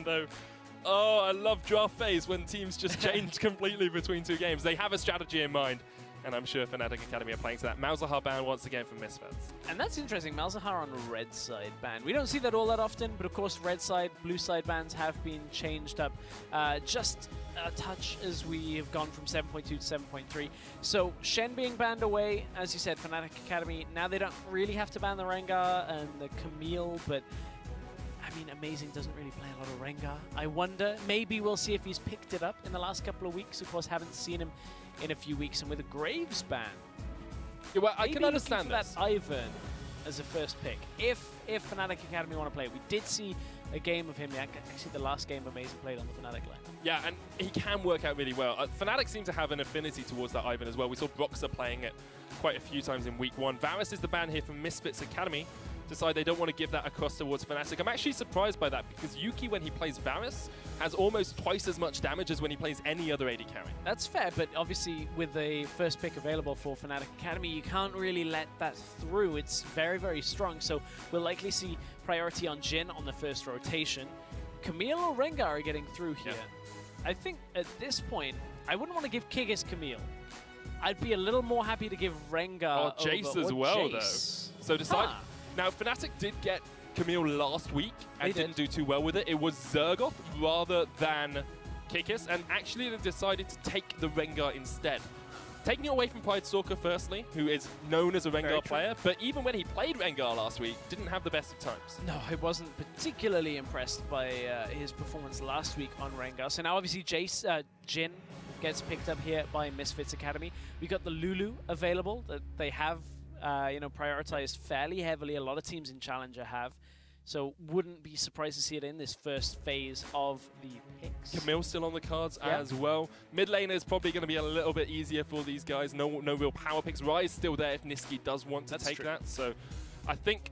though. Oh, I love draft phase when teams just change completely between two games. They have a strategy in mind, and I'm sure Fnatic Academy are playing to that. Malzahar ban once again from Misfits. And that's interesting, Malzahar on the red side ban. We don't see that all that often, but of course red side, blue side bans have been changed up just a touch as we have gone from 7.2 to 7.3. So Shen being banned away, as you said, Fnatic Academy, now they don't really have to ban the Rengar and the Camille, but I mean, Amazing doesn't really play a lot of Rengar. I wonder, maybe we'll see if he's picked it up in the last couple of weeks. Of course, haven't seen him in a few weeks. And with a Graves ban, yeah, well, I can understand that Ivern as a first pick. If Fnatic Academy want to play it. We did see a game of him, actually the last game Amazing played on the Fnatic lane. Yeah, and he can work out really well. Fnatic seem to have an affinity towards that Ivern as well. We saw Broxah playing it quite a few times in week 1. Varus is the ban here from Misfits Academy. Decide they don't want to give that across towards Fnatic. I'm actually surprised by that because Yuki, when he plays Varus, has almost twice as much damage as when he plays any other AD carry. That's fair, but obviously with the first pick available for Fnatic Academy, you can't really let that through. It's very, very strong, so we'll likely see priority on Jhin on the first rotation. Camille or Rengar are getting through here. Yeah. I think at this point, I wouldn't want to give Kigis Camille. I'd be a little more happy to give Rengar or Jace over, as well, though. So decide. Now, Fnatic did get Camille last week and didn't do too well with it. It was Zergoth rather than Kikis, and actually they decided to take the Rengar instead. Taking it away from Pridestalker, firstly, who is known as a Rengar player, but even when he played Rengar last week, didn't have the best of times. No, I wasn't particularly impressed by his performance last week on Rengar. So now, obviously, Jhin gets picked up here by Misfits Academy. We got the Lulu available that they have prioritized fairly heavily. A lot of teams in Challenger have. So wouldn't be surprised to see it in this first phase of the picks. Camille's still on the cards as well. Mid lane is probably going to be a little bit easier for these guys. No real power picks. Ryze still there if Niski does want to take that. So I think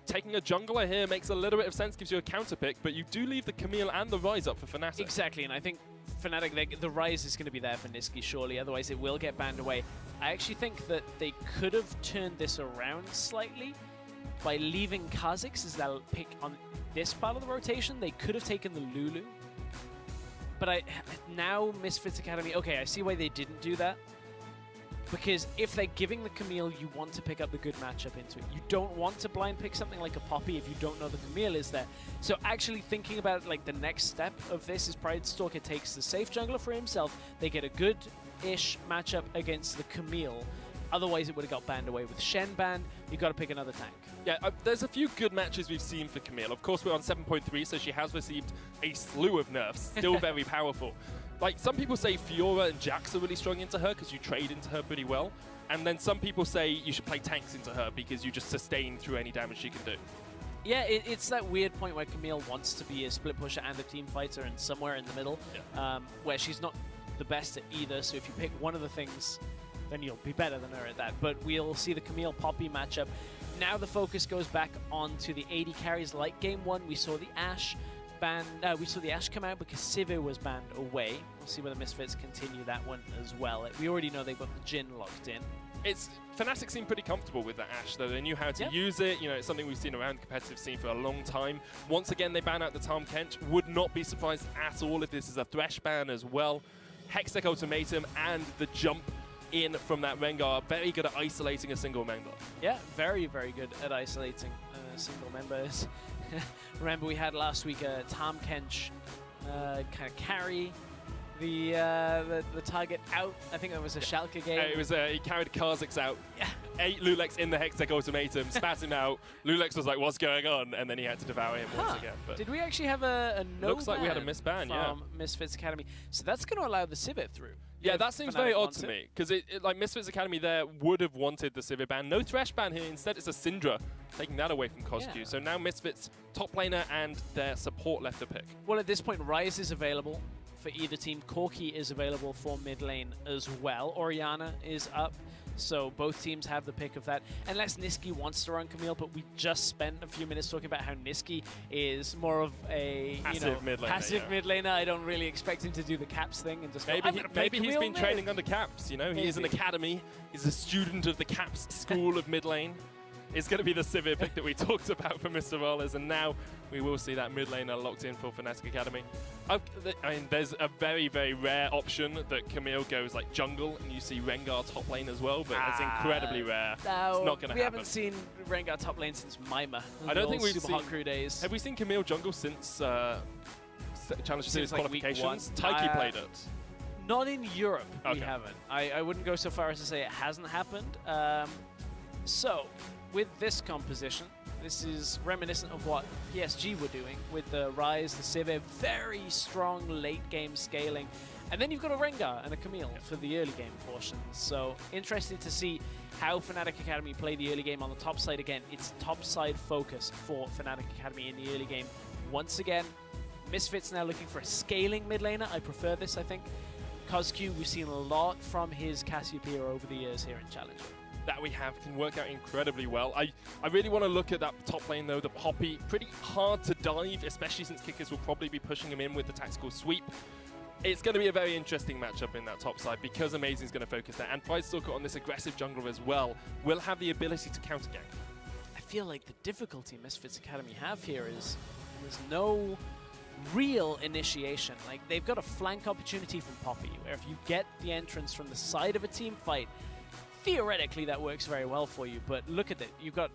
taking a jungler here makes a little bit of sense, gives you a counter pick, but you do leave the Camille and the Ryze up for Fnatic. Exactly, and I think Fnatic, the Ryze is going to be there for Niski, surely, otherwise it will get banned away. I actually think that they could have turned this around slightly by leaving Kha'Zix as their pick on this part of the rotation. They could have taken the Lulu. But now Misfits Academy, okay, I see why they didn't do that. Because if they're giving the Camille, you want to pick up the good matchup into it. You don't want to blind pick something like a Poppy if you don't know the Camille is there. So actually thinking about like the next step of this is Pridestalker takes the safe jungler for himself. They get a good-ish matchup against the Camille. Otherwise, it would have got banned away. With Shen banned, you've got to pick another tank. Yeah, there's a few good matches we've seen for Camille. Of course, we're on 7.3, so she has received a slew of nerfs. Still very powerful. Like, some people say Fiora and Jax are really strong into her because you trade into her pretty well. And then some people say you should play tanks into her because you just sustain through any damage she can do. Yeah, it's that weird point where Camille wants to be a split pusher and a team fighter and somewhere in the middle, where she's not the best at either. So if you pick one of the things, then you'll be better than her at that. But we'll see the Camille Poppy matchup. Now the focus goes back onto the AD carries. Like game 1, we saw the Ashe come out because Sivir was banned away. We'll see whether Misfits continue that one as well. We already know they've got the Jhin locked in. Fnatic seem pretty comfortable with that Ashe, though. They knew how to use it. You know, it's something we've seen around the competitive scene for a long time. Once again, they ban out the Tahm Kench. Would not be surprised at all if this is a Thresh ban as well. Hextech Ultimatum and the jump in from that Rengar. Very good at isolating a single member. Yeah, very, very good at isolating single members. Remember, we had last week a Tahm Kench kind of carry the target out. I think that was a Schalke game. It was he carried Kha'Zix out. Yeah. 8 Lulex in the Hextech Ultimatum, spat him out. Lulex was like, what's going on? And then he had to devour him once again. But did we actually have a no looks like we had a misban, from Misfits Academy. So that's going to allow the Sivir through. Yeah, that seems very odd to me, because like Misfits Academy there would have wanted the Sivir ban. No Thresh ban here, instead it's a Syndra, taking that away from Coscu. Yeah. So now Misfits top laner and their support left to pick. Well, at this point, Ryze is available for either team. Corki is available for mid lane as well. Orianna is up, so both teams have the pick of that. Unless Niski wants to run Camille, but we just spent a few minutes talking about how Niski is more of a passive mid laner. I don't really expect him to do the caps thing and just maybe he's been training under caps. You know, he is an academy. He's a student of the caps school of mid lane. is going to be the Sivir pick that we talked about for Mr. Rollers, and now we will see that mid laner locked in for Fnatic Academy. I mean, there's a very, very rare option that Camille goes like jungle, and you see Rengar top lane as well, but it's incredibly rare. No, it's not going to happen. We haven't seen Rengar top lane since Mima. I don't think we've Super seen Hot Crew days. Have we seen Camille jungle since Challenger Series like qualifications? Taiki played it. Not in Europe, okay. We haven't. I wouldn't go so far as to say it hasn't happened. So, with this composition, this is reminiscent of what PSG were doing with the Ryze, the Sivir, very strong late game scaling. And then you've got a Rengar and a Camille for the early game portions. So, interested to see how Fnatic Academy play the early game on the top side again. It's top side focus for Fnatic Academy in the early game. Once again, Misfits now looking for a scaling mid laner. I prefer this, I think. CosQ, we've seen a lot from his Cassiopeia over the years here in Challenger. That we have can work out incredibly well. I really want to look at that top lane though, the Poppy. Pretty hard to dive, especially since Kickers will probably be pushing him in with the tactical sweep. It's going to be a very interesting matchup in that top side because Amazing's going to focus there. And Pridestalker on this aggressive jungler as well will have the ability to counter gank. I feel like the difficulty Misfits Academy have here is there's no real initiation. Like, they've got a flank opportunity from Poppy, where if you get the entrance from the side of a team fight, theoretically that works very well for you. But look at it. You've got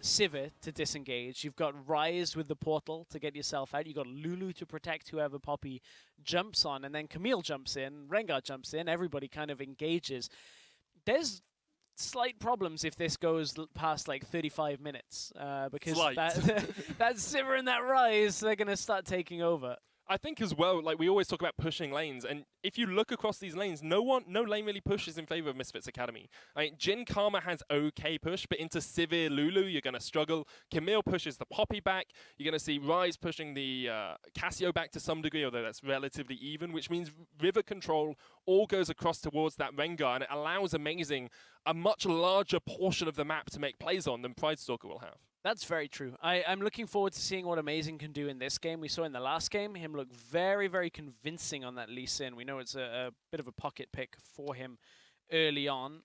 Sivir to disengage. You've got Ryze with the portal to get yourself out. You've got Lulu to protect whoever Poppy jumps on. And then Camille jumps in. Rengar jumps in. Everybody kind of engages. There's slight problems if this goes past like 35 minutes. Because that Sivir and that Ryze, they're going to start taking over. I think as well, like we always talk about pushing lanes, and if you look across these lanes, no lane really pushes in favor of Misfits Academy. I mean, Jhin Karma has okay push, but into Sivir Lulu, you're going to struggle. Camille pushes the Poppy back. You're going to see Ryze pushing the Cassio back to some degree, although that's relatively even, which means river control all goes across towards that Rengar, and it allows Amazing a much larger portion of the map to make plays on than Pridestalker will have. That's very true. I'm looking forward to seeing what Amazing can do in this game. We saw in the last game him look very, very convincing on that Lee Sin. We know it's a bit of a pocket pick for him early on.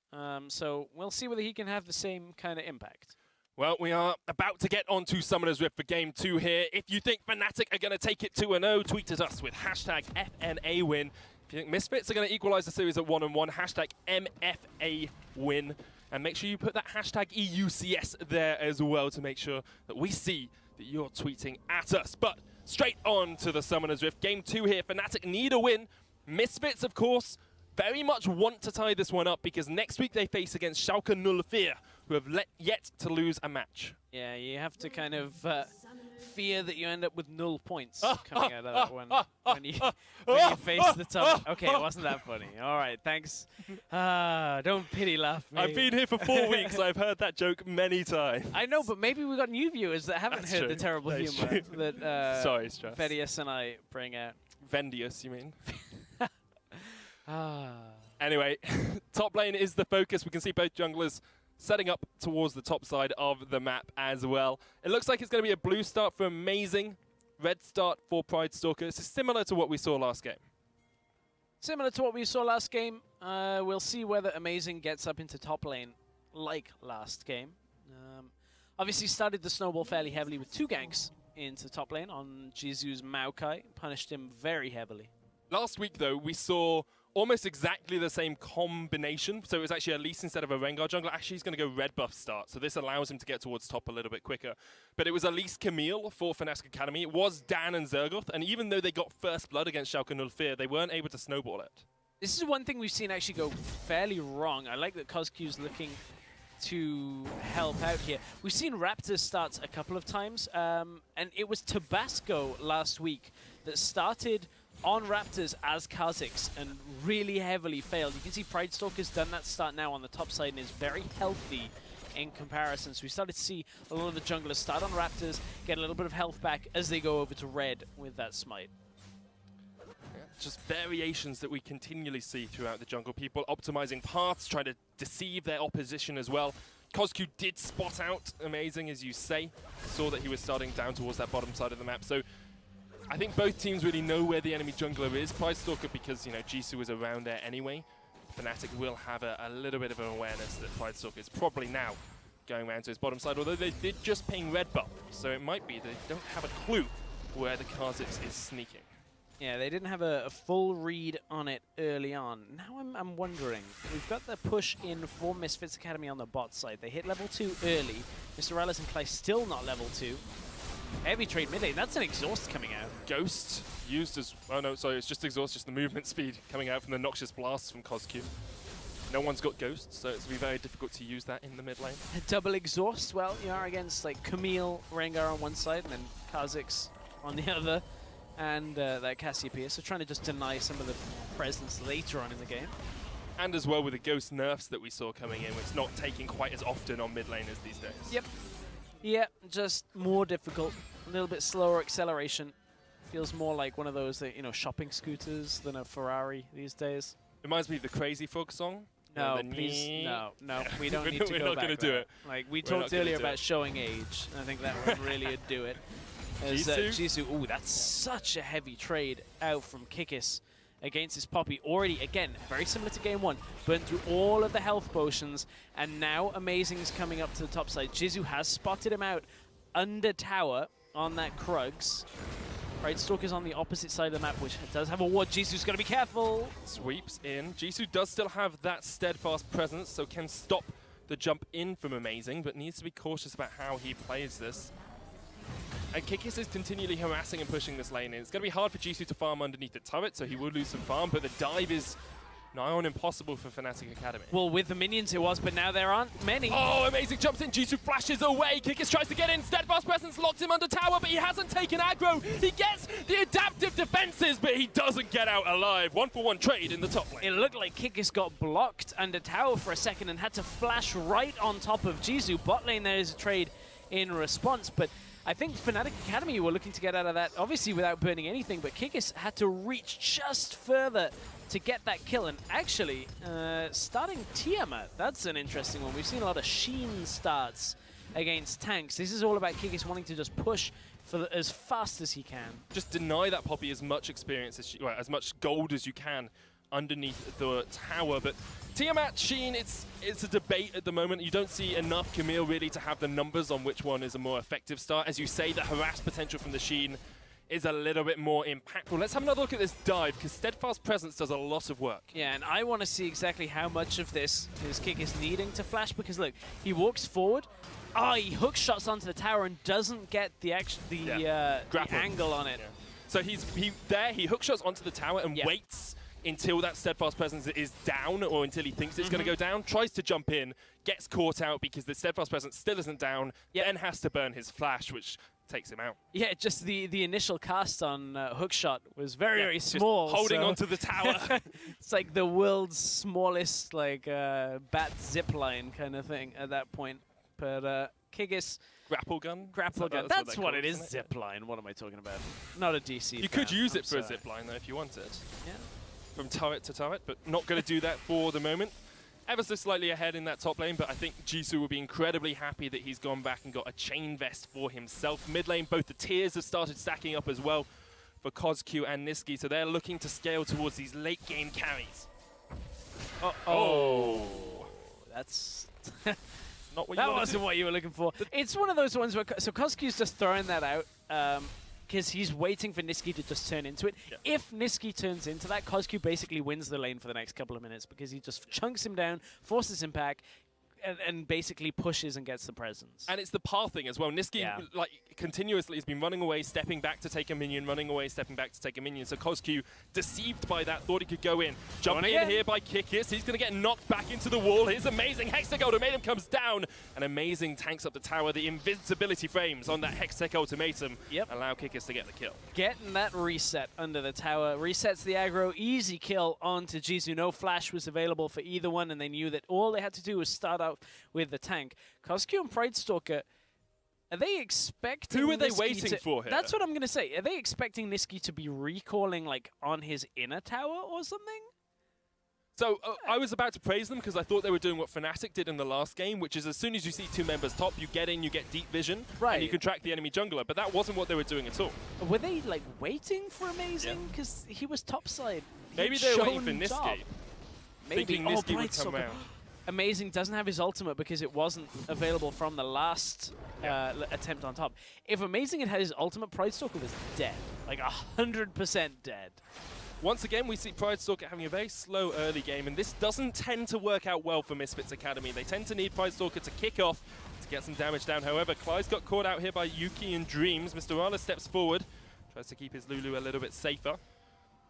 So we'll see whether he can have the same kind of impact. Well, we are about to get on to Summoner's Rift for Game 2 here. If you think Fnatic are going to take it 2-0, tweet at us with hashtag FNA win. If you think Misfits are going to equalize the series at 1-1, hashtag MFA win. And make sure you put that hashtag EUCS there as well to make sure that we see that you're tweeting at us. But straight on to the Summoner's Rift. Game 2 here. Fnatic need a win. Misfits, of course, very much want to tie this one up because next week they face against Schalke 04, who have yet to lose a match. Yeah, you have to kind of fear that you end up with 0 points coming out of that one when you face the top. Okay, it wasn't that funny. All right, thanks. Don't pity laugh me. I've been here for 4 weeks. I've heard that joke many times. I know, but maybe we've got new viewers that haven't heard the terrible humor that Sorry, Stress. VODS and I bring out. Vendius, you mean? Anyway, top lane is the focus. We can see both junglers setting up towards the top side of the map as well. It looks like it's going to be a blue start for Amazing, red start for Pridestalker. This is similar to what we saw last game. Similar to what we saw last game. We'll see whether Amazing gets up into top lane like last game. Obviously started the snowball fairly heavily with 2 ganks into top lane on Jisu's Maokai. Punished him very heavily. Last week, though, we saw almost exactly the same combination. So it was actually Elise instead of a Rengar jungler. Actually, he's going to go red buff start. So this allows him to get towards top a little bit quicker. But it was Elise Camille for Fnatic Academy. It was Dan and Zergoth. And even though they got first blood against Schalke 04, they weren't able to snowball it. This is one thing we've seen actually go fairly wrong. I like that CosQ's looking to help out here. We've seen Raptors starts a couple of times. And it was Tabasco last week that started on Raptors as Kha'Zix and really heavily failed. You can see Pridestalker's done that start now on the top side and is very healthy in comparison. So we started to see a lot of the junglers start on Raptors, get a little bit of health back as they go over to red with that smite. Yeah, just variations that we continually see throughout the jungle. People optimizing paths, trying to deceive their opposition as well. CosQ did spot out Amazing, as you say. Saw that he was starting down towards that bottom side of the map. So I think both teams really know where the enemy jungler is. Pridestalker, because, you know, Jisoo is around there anyway. Fnatic will have a little bit of an awareness that Pridestalker is probably now going around to his bottom side, although they did just ping red buff, so it might be they don't have a clue where the Kha'Zix is sneaking. Yeah, they didn't have a full read on it early on. Now I'm wondering, we've got the push in for Misfits Academy on the bot side. They hit level 2 early. Mr. Alice and Clay still not level 2. Heavy trade mid lane, that's an exhaust coming out. Ghost used as, oh no, sorry, it's just exhaust, just the movement speed coming out from the Noxious Blasts from CosQ. No one's got Ghost, so it's going to be very difficult to use that in the mid lane. A double exhaust, well, you are against like Camille, Rengar on one side, and then Kha'Zix on the other, and that Cassiopeia, so trying to just deny some of the presence later on in the game. And as well with the Ghost nerfs that we saw coming in, it's not taking quite as often on mid laners these days. Yep. Yeah, just more difficult, a little bit slower acceleration. Feels more like one of those, you know, shopping scooters than a Ferrari these days. Reminds me of the Crazy Frog song. No, please, no, we don't need to go back. We're not going to do it. Like, we talked earlier about showing age, and I think that would really do it. As Jisoo, ooh, that's such a heavy trade out from Kikis against his Poppy. Already, again, very similar to game 1, burned through all of the health potions, and now Amazing's coming up to the top side. Jisoo has spotted him out under tower on that Krugs. Right, Stalker's on the opposite side of the map, which does have a ward. Jisoo's got to be careful. Sweeps in. Jisoo does still have that steadfast presence, so can stop the jump in from Amazing, but needs to be cautious about how he plays this. And Kikis is continually harassing and pushing this lane in. It's going to be hard for Jisoo to farm underneath the turret, so he will lose some farm, but the dive is nigh on impossible for Fnatic Academy. Well, with the minions it was, but now there aren't many. Oh, Amazing jumps in, Jisoo flashes away. Kikis tries to get in, steadfast presence locks him under tower, but he hasn't taken aggro. He gets the adaptive defenses, but he doesn't get out alive. 1-for-1 trade in the top lane. It looked like Kikis got blocked under tower for a second and had to flash right on top of Jisoo. Bot lane there is a trade in response, but I think Fnatic Academy were looking to get out of that, obviously without burning anything, but Kikis had to reach just further to get that kill. And actually, starting Tiamat, that's an interesting one. We've seen a lot of Sheen starts against tanks. This is all about Kikis wanting to just push for as fast as he can. Just deny that Poppy as much experience, as much gold as you can underneath the tower. But Tiamat, Sheen, it's a debate at the moment. You don't see enough Camille really to have the numbers on which one is a more effective start. As you say, the harass potential from the Sheen is a little bit more impactful. Let's have another look at this dive, because Steadfast Presence does a lot of work. Yeah, and I want to see exactly how much of this his kick is needing to flash, because look, he walks forward, he hook shots onto the tower and doesn't get the angle on it. Yeah. So he hook shots onto the tower and waits until that Steadfast Presence is down, or until he thinks it's going to go down, tries to jump in, gets caught out because the Steadfast Presence still isn't down, then has to burn his flash, which takes him out. Yeah, just the initial cast on hookshot was very small. Holding onto the tower. It's like the world's smallest bat zipline kind of thing at that point. But Kikis... Grapple gun? Grapple gun. That's what it is, zipline. What am I talking about? Not a DC You could use it for a zipline, though, if you wanted. Yeah. From turret to turret, but not going to do that for the moment. Ever so slightly ahead in that top lane, but I think Jisoo will be incredibly happy that he's gone back and got a chain vest for himself. Mid lane, both the tiers have started stacking up as well for CosQ and Niski, so they're looking to scale towards these late game carries. That's not what that wasn't what you were looking for. It's one of those ones where CosQ's just throwing that out because he's waiting for Niski to just turn into it. Yeah. If Niski turns into that, CosQ basically wins the lane for the next couple of minutes because he just chunks him down, forces him back, and basically pushes and gets the presence. And it's the pathing as well. Niski continuously has been running away, stepping back to take a minion, running away, stepping back to take a minion. So CosQ, deceived by that, thought he could go in. Jump in here by Kikis. He's going to get knocked back into the wall. His Amazing Hextech Ultimatum comes down. And Amazing tanks up the tower. The invincibility frames on that Hextech Ultimatum allow Kikis to get the kill. Getting that reset under the tower. Resets the aggro. Easy kill onto Jisoo. No flash was available for either one, and they knew that all they had to do was start out with the tank. CosQ and Pridestalker, are they expecting Who are they waiting for here? That's what I'm going to say. Are they expecting Niski to be recalling like on his inner tower or something? So I was about to praise them because I thought they were doing what Fnatic did in the last game, which is as soon as you see two members top, you get in, you get deep vision, and you can track the enemy jungler. But that wasn't what they were doing at all. Were they like waiting for Amazing? Because he was topside. Maybe they were waiting for Niski. Maybe Thinking Niski would come around. Amazing doesn't have his ultimate because it wasn't available from the last attempt on top. If Amazing had his ultimate, Pridestalker was dead. Like 100% dead. Once again, we see Pridestalker having a very slow early game, and this doesn't tend to work out well for Misfits Academy. They tend to need Pridestalker to kick off to get some damage down. However, Clyde's got caught out here by Yuki and Dreams. Mr. Rala steps forward, tries to keep his Lulu a little bit safer.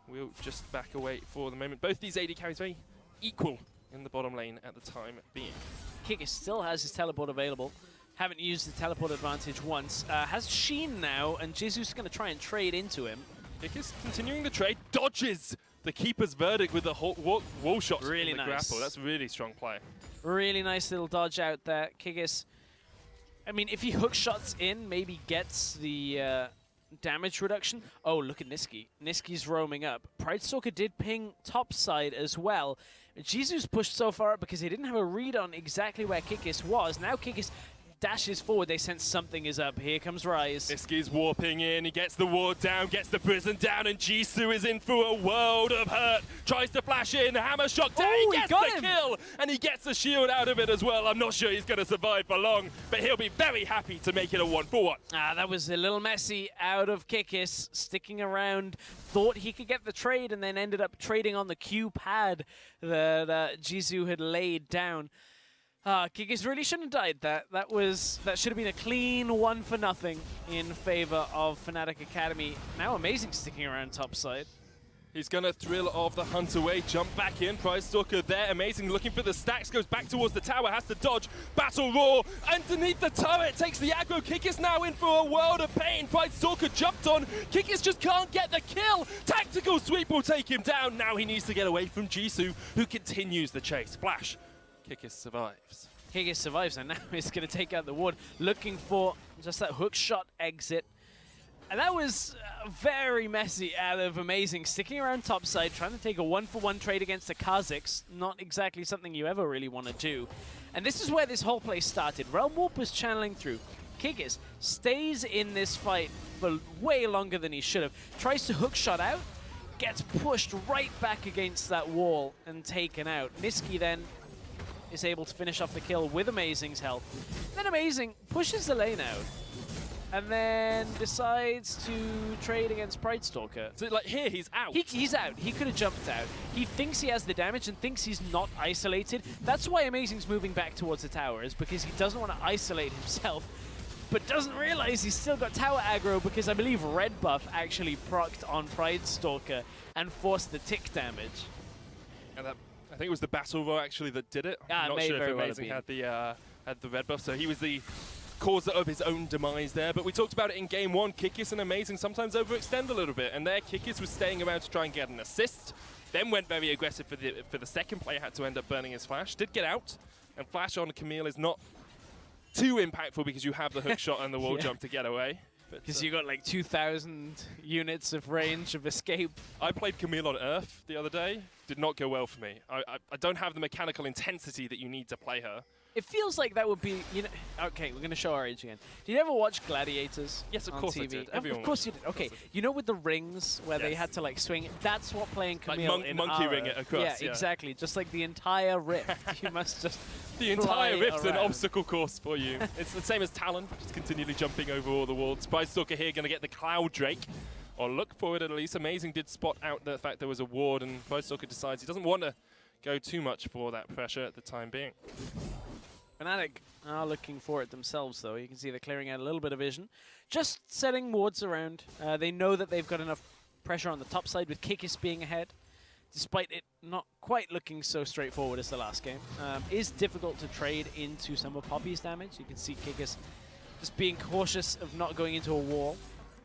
We'll just back away for the moment. Both these AD carries very equal in the bottom lane at the time being. Kikis still has his teleport available. Haven't used the teleport advantage once. Has Sheen now, and Jizu's going to try and trade into him. Kikis continuing the trade, dodges the keeper's verdict with the wall shot Really in the nice. grapple. That's really strong play. Really nice little dodge out there. Kikis, I mean, if he hook shots in, maybe gets the damage reduction. Oh, look at Niski. Niski's roaming up. Pridestalker did ping top side as well. Jizu's pushed so far up because he didn't have a read on exactly where Kikis was. Now Kikis dashes forward. They sense something is up. Here comes Rise. Niski's warping in. He gets the ward down, gets the prison down, and Jisoo is in for a world of hurt. Tries to flash in. Hammer shock down. Oh, he gets the kill, and he gets the shield out of it as well. I'm not sure he's going to survive for long, but he'll be very happy to make it a 1-for-1. That was a little messy out of Kikis, sticking around. Thought he could get the trade, and then ended up trading on the Q pad that Jizu had laid down. Kikis really shouldn't have died. That should have been a clean 1-for-0 in favor of Fnatic Academy. Now Amazing sticking around topside. He's going to thrill of the hunt away, jump back in. Pridestalker there, Amazing looking for the stacks, goes back towards the tower, has to dodge. Battle Roar underneath the turret, takes the aggro. Kikis now in for a world of pain. Pridestalker jumped on. Kikis just can't get the kill. Tactical sweep will take him down. Now he needs to get away from Jisoo, who continues the chase. Flash. Kikis survives. Kikis survives, and now he's going to take out the ward, looking for just that hook shot exit. And that was very messy out of Amazing, sticking around topside, trying to take a 1-for-1 trade against the Kazakhs. Not exactly something you ever really want to do. And this is where this whole play started. Realm Warp was channeling through. Kikis stays in this fight for way longer than he should have. Tries to hook shot out, gets pushed right back against that wall and taken out. Niski then is able to finish off the kill with Amazing's help. Then Amazing pushes the lane out, and then decides to trade against Pridestalker. So like here, he's out. He's out. He could have jumped out. He thinks he has the damage and thinks he's not isolated. That's why Amazing's moving back towards the tower, is because he doesn't want to isolate himself, but doesn't realize he's still got tower aggro because I believe red buff actually procced on Pridestalker and forced the tick damage. And that, I think it was the Battle Roar actually that did it. I'm not sure if Amazing had the red buff, so he was the cause of his own demise there. But we talked about it in game one. Kikis and Amazing sometimes overextend a little bit, and there Kikis was staying around to try and get an assist, then went very aggressive for the second play, had to end up burning his flash, did get out, and flash on Camille is not too impactful because you have the hook shot and the wall jump to get away. Because you got like 2,000 units of range of escape. I played Camille on Earth the other day. Did not go well for me. I don't have the mechanical intensity that you need to play her. It feels like that would be, you know. Okay, we're going to show our age again. Did you ever watch Gladiators? Yes, of on course TV? I did. Of course you did. Okay, you know with the rings where they had to like swing. That's what playing Camille like in monkey our ring it across. Yeah, exactly. Just like the entire rift. You must just the entire rift's around. an obstacle course for you. It's the same as Talon, just continually jumping over all the walls. Pridestalker here going to get the Cloud Drake. Or look for it at least. Amazing did spot out the fact there was a ward, and Pridestalker decides he doesn't want to go too much for that pressure at the time being. Fnatic are looking for it themselves, though. You can see they're clearing out a little bit of vision. Just setting wards around. They know that they've got enough pressure on the top side with Kikis being ahead, despite it not quite looking so straightforward as the last game. Is difficult to trade into some of Poppy's damage. You can see Kikis just being cautious of not going into a wall.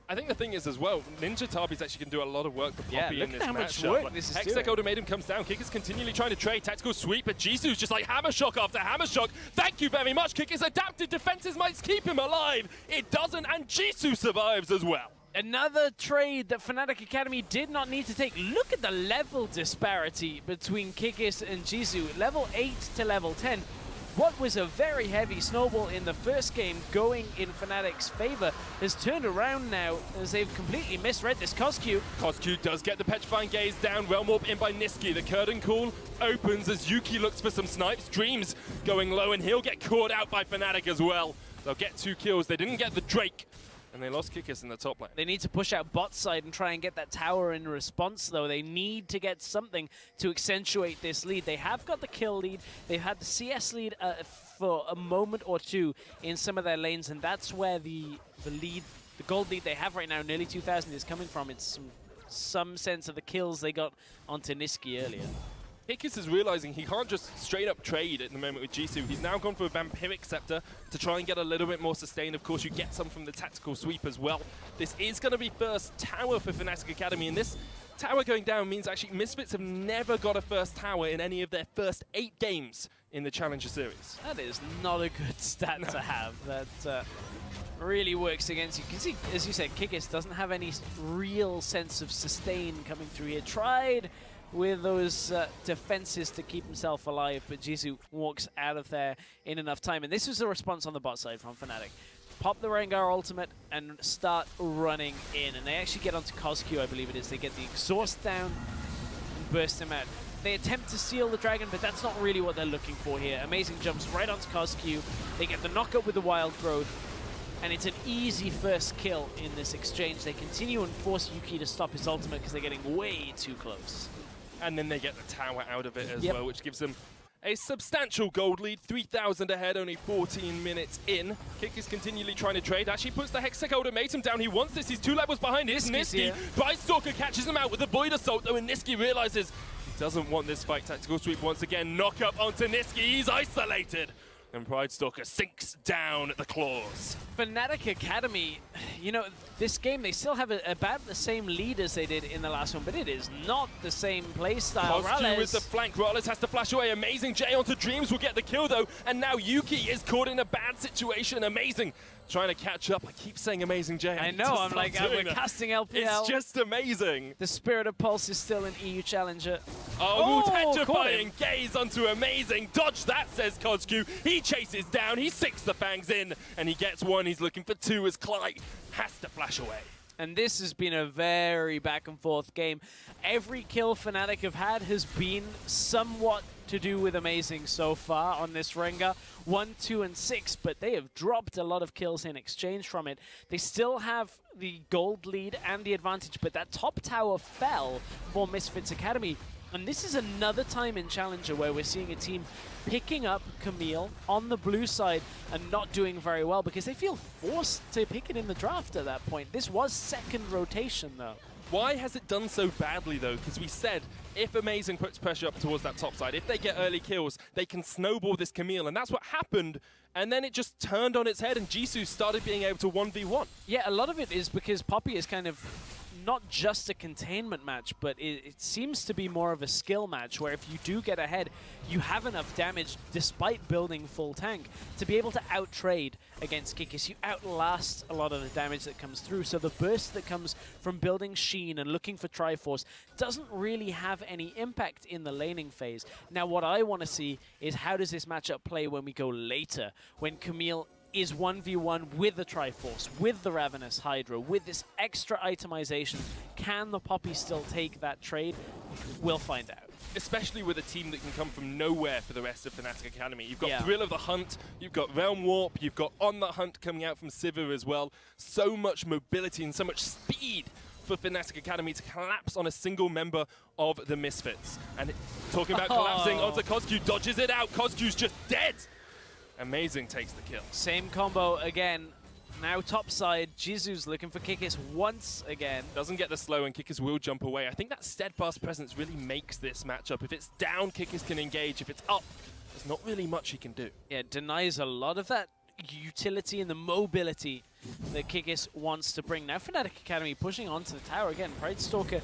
I think the thing is as well, Ninja Tabis actually can do a lot of work for Poppy in this matchup. Look at how much work this is doing. Hextech Ultimatum comes down. Kikis continually trying to trade. Tactical sweep, but Jisoo's just like Hammer Shock after Hammer Shock. Thank you very much. Kikis adapted defenses might keep him alive. It doesn't, and Jisoo survives as well. Another trade that Fnatic Academy did not need to take. Look at the level disparity between Kikis and Jisoo. Level 8 to level 10. what was a very heavy snowball in the first game going in Fnatic's favor has turned around now as they've completely misread this Cosq. Cosq does get the Petrifying Gaze down, Realm Warp in by Nisqy. The Curtain Call opens as Yuki looks for some snipes. Dreams going low, and he'll get caught out by Fnatic as well. They'll get 2 kills. They didn't get the Drake, and they lost Kikis in the top lane. They need to push out bot side and try and get that tower in response, though. They need to get something to accentuate this lead. They have got the kill lead. They've had the CS lead for a moment or two in some of their lanes, and that's where the lead, the gold lead they have right now, nearly 2,000, is coming from. It's some sense of the kills they got onto Nisqy earlier. Kikis is realizing he can't just straight up trade at the moment with Jisoo. He's now gone for a Vampiric Scepter to try and get a little bit more sustain. Of course, you get some from the Tactical Sweep as well. This is going to be first tower for Fnatic Academy, and this tower going down means actually Misfits have never got a first tower in any of their first 8 games in the Challenger Series. That is not a good stat to have. That really works against you. You can see, as you said, Kikis doesn't have any real sense of sustain coming through here. Tried with those defenses to keep himself alive, but Jisoo walks out of there in enough time. And this was the response on the bot side from Fnatic. Pop the Rengar ultimate and start running in. And they actually get onto Cosq, I believe it is. They get the exhaust down and burst him out. They attempt to steal the dragon, but that's not really what they're looking for here. Amazing jumps right onto Cosq. They get the knockup with the wild growth, and it's an easy first kill in this exchange. They continue and force Yuki to stop his ultimate because they're getting way too close. And then they get the tower out of it as well, which gives them a substantial gold lead. 3,000 ahead, only 14 minutes in. Kick is continually trying to trade. Actually puts the Hextech ultimatum down. He wants this. He's 2 levels behind. It's Nisqy. Brightstalker catches him out with the Void Assault, though, and Nisqy realizes he doesn't want this fight. Tactical Sweep once again. Knock up onto Nisqy. He's isolated. And Brightstalker sinks down the claws. Fnatic Academy, you know, this game, they still have about the same lead as they did in the last one, but it is not the same playstyle. Cosq with the flank. Rales has to flash away. Amazing J onto Dreams will get the kill, though. And now Yuki is caught in a bad situation. Amazing trying to catch up. I keep saying Amazing J. I know, I'm like, we're casting LPL. It's just amazing. The Spirit of Pulse is still an EU Challenger. Oh, Petrifying Gaze onto Amazing. Dodge that, says Cosq. He chases down. He sinks the fangs in, and he gets 1. He's looking for 2 as Clyde has to flash away. And this has been a very back and forth game. Every kill Fnatic have had has been somewhat to do with Amazing so far on this Rengar. 1, 2, and 6, but they have dropped a lot of kills in exchange from it. They still have the gold lead and the advantage, but that top tower fell for Misfits Academy. And this is another time in Challenger where we're seeing a team picking up Camille on the blue side and not doing very well because they feel forced to pick it in the draft at that point. This was second rotation, though. Why has it done so badly, though? Because we said if Amazing puts pressure up towards that top side, if they get early kills, they can snowball this Camille, and that's what happened. And then it just turned on its head, and Jisoo started being able to 1v1. Yeah, a lot of it is because Poppy is kind of not just a containment match, but it seems to be more of a skill match where if you do get ahead, you have enough damage despite building full tank to be able to out-trade against Kikis. You outlast a lot of the damage that comes through, so the burst that comes from building Sheen and looking for Triforce doesn't really have any impact in the laning phase. Now what I want to see is how does this matchup play when we go later, when Camille is 1v1 with the Triforce, with the Ravenous Hydra, with this extra itemization. Can the Poppy still take that trade? We'll find out. Especially with a team that can come from nowhere for the rest of Fnatic Academy. You've got Thrill of the Hunt, you've got Realm Warp, you've got On the Hunt coming out from Sivir as well. So much mobility and so much speed for Fnatic Academy to collapse on a single member of the Misfits. And talking about collapsing onto Cosq, dodges it out. Cosq's just dead. Amazing takes the kill. Same combo again. Now top side, Jisoo's looking for Kikis once again. Doesn't get the slow and Kikis will jump away. I think that steadfast presence really makes this matchup. If it's down, Kikis can engage. If it's up, there's not really much he can do. Yeah, it denies a lot of that utility and the mobility that Kikis wants to bring. Now Fnatic Academy pushing onto the tower again. Brightstalker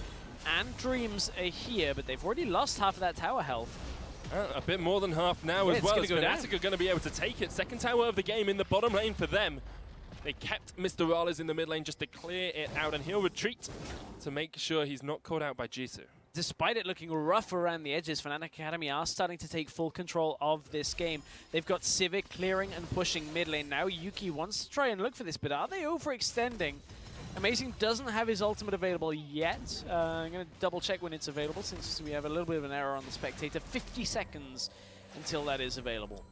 and Dreams are here, but they've already lost half of that tower health. A bit more than half now as well. Fnatic are going to be able to take it. Second tower of the game in the bottom lane for them. They kept Mr. Rales in the mid lane just to clear it out, and he'll retreat to make sure he's not caught out by Jisoo. despite it looking rough around the edges, Fnatic Academy are starting to take full control of this game. They've got Civic clearing and pushing mid lane. Now Yuki wants to try and look for this, but are they overextending? Amazing doesn't have his ultimate available yet. I'm going to double check when it's available since we have a little bit of an error on the spectator. 50 seconds until that is available.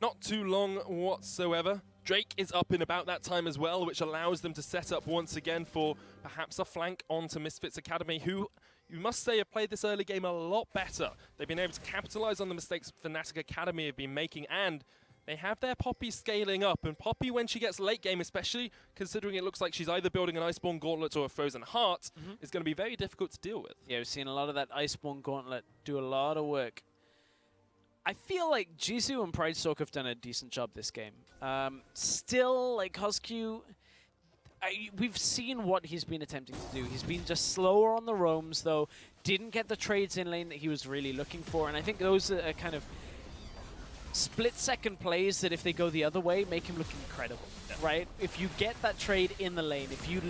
Not too long whatsoever. Drake is up in about that time as well, which allows them to set up once again for perhaps a flank onto Misfits Academy, who you must say have played this early game a lot better. They've been able to capitalize on the mistakes Fnatic Academy have been making, and they have their Poppy scaling up. And Poppy, when she gets late game, especially considering it looks like she's either building an Iceborne Gauntlet or a Frozen Heart, is going to be very difficult to deal with. Yeah, we've seen a lot of that Iceborne Gauntlet do a lot of work. I feel like Jisoo and Pridestalk have done a decent job this game. Still, like Cosq, we've seen what he's been attempting to do. He's been just slower on the roams, though. Didn't get the trades in lane that he was really looking for. And I think those are kind of split-second plays that if they go the other way, make him look incredible, right? If you get that trade in the lane, if you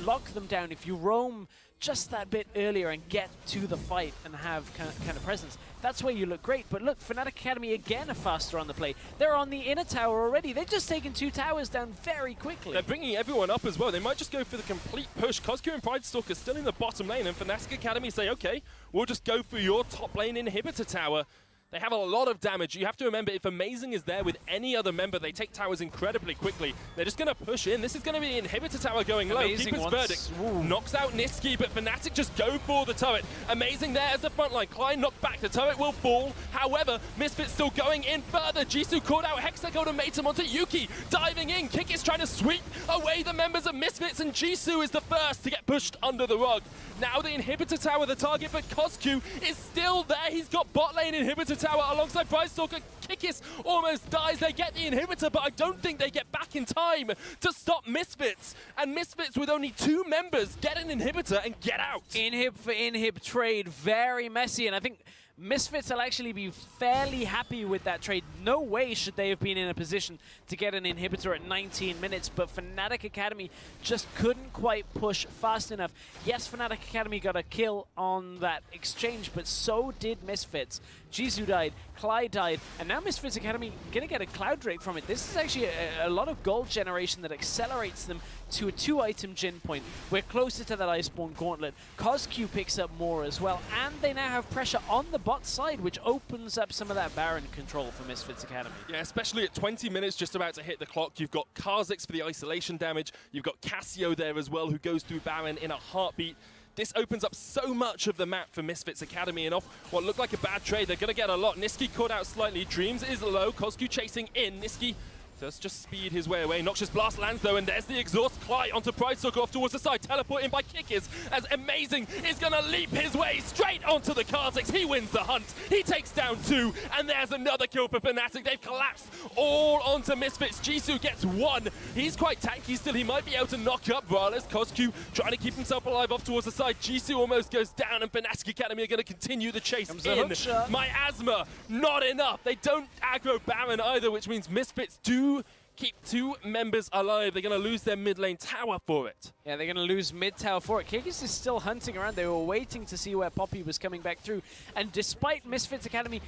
lock them down, if you roam just that bit earlier and get to the fight and have kind of presence, that's where you look great. But look, Fnatic Academy again are faster on the play. They're on the inner tower already. They've just taken 2 towers down very quickly. They're bringing everyone up as well. They might just go for the complete push. Cosq and Pridestalk are still in the bottom lane, and Fnatic Academy say, okay, we'll just go for your top lane inhibitor tower. They have a lot of damage. You have to remember, if Amazing is there with any other member, they take towers incredibly quickly. They're just going to push in. This is going to be an inhibitor tower going low. Keeper's Verdict knocks out Niski, but Fnatic just go for the turret. Amazing there as the front line. Klein knocked back. The turret will fall. However, Misfits still going in further. Jisoo caught out Hexagon and made him onto Yuki. Diving in. Kick is trying to sweep away the members of Misfits, and Jisoo is the first to get pushed under the rug. Now the inhibitor tower, the target, but Cosq is still there. He's got bot lane inhibitor tower alongside Pridestalk. Kikis almost dies. They get the inhibitor, but I don't think they get back in time to stop Misfits. And Misfits with only 2 members get an inhibitor and get out. Inhib for inhib trade, very messy, and I think Misfits will actually be fairly happy with that trade. No way should they have been in a position to get an inhibitor at 19 minutes, but Fnatic Academy just couldn't quite push fast enough. Yes, Fnatic Academy got a kill on that exchange, but so did Misfits. Jisoo died, Clyde died, and now Misfits Academy gonna get a Cloud Drake from it. This is actually a lot of gold generation that accelerates them to a 2-item gen point. We're closer to that Iceborne Gauntlet. Cosq picks up more as well, and they now have pressure on the bot side, which opens up some of that Baron control for Misfits Academy. Yeah, especially at 20 minutes, just about to hit the clock. You've got Kha'Zix for the isolation damage. You've got Cassio there as well, who goes through Baron in a heartbeat. This opens up so much of the map for Misfits Academy, and off what looked like a bad trade, they're going to get a lot. Niski caught out slightly. Dreams is low. Cosq chasing in. Niski does just speed his way away. Noxious Blast lands though, and there's the exhaust. Clyde onto Pridestalk off towards the side. Teleport in by Kikis as Amazing is going to leap his way straight onto the Kha'Zix. He wins the hunt. He takes down 2, and there's another kill for Fnatic. They've collapsed all onto Misfits. Jisoo gets 1. He's quite tanky still. He might be able to knock up Rales. Cosq trying to keep himself alive off towards the side. Jisoo almost goes down, and Fnatic Academy are going to continue the chase in. Miasma, not enough. They don't aggro Baron either, which means Misfits do keep 2 members alive. They're going to lose their mid lane tower for it. Yeah, they're going to lose mid tower for it. Kikis is still hunting around. They were waiting to see where Poppy was coming back through. And despite Misfits Academy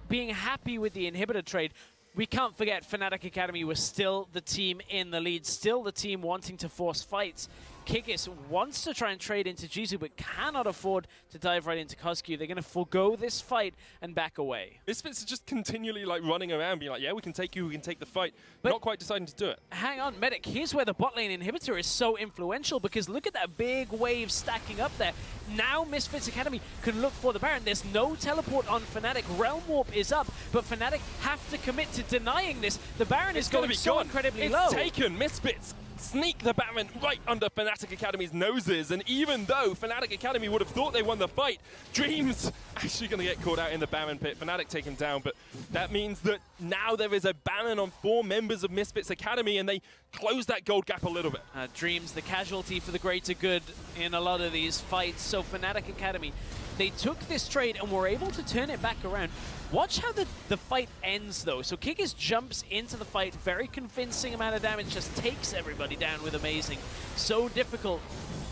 being happy with the inhibitor trade, we can't forget Fnatic Academy was still the team in the lead, still the team wanting to force fights. Kikis wants to try and trade into Jisoo, but cannot afford to dive right into Cosq. They're going to forego this fight and back away. Misfits are just continually like running around, being like, yeah, we can take you, we can take the fight. But not quite deciding to do it. Hang on, Medic. Here's where the bot lane inhibitor is so influential, because look at that big wave stacking up there. Now Misfits Academy can look for the Baron. There's no teleport on Fnatic. Realm Warp is up, but Fnatic have to commit to denying this. The Baron is going so incredibly low. It's taken. Misfits sneak the Baron right under Fnatic Academy's noses, and even though Fnatic Academy would have thought they won the fight, Dreams actually going to get caught out in the Baron pit. Fnatic take him down, but that means that now there is a Baron on 4 members of Misfits Academy, and they close that gold gap a little bit. Dreams, the casualty for the greater good in a lot of these fights. So Fnatic Academy, they took this trade and were able to turn it back around. Watch how the fight ends, though. So Kikis jumps into the fight, very convincing amount of damage, just takes everybody down with Amazing. So difficult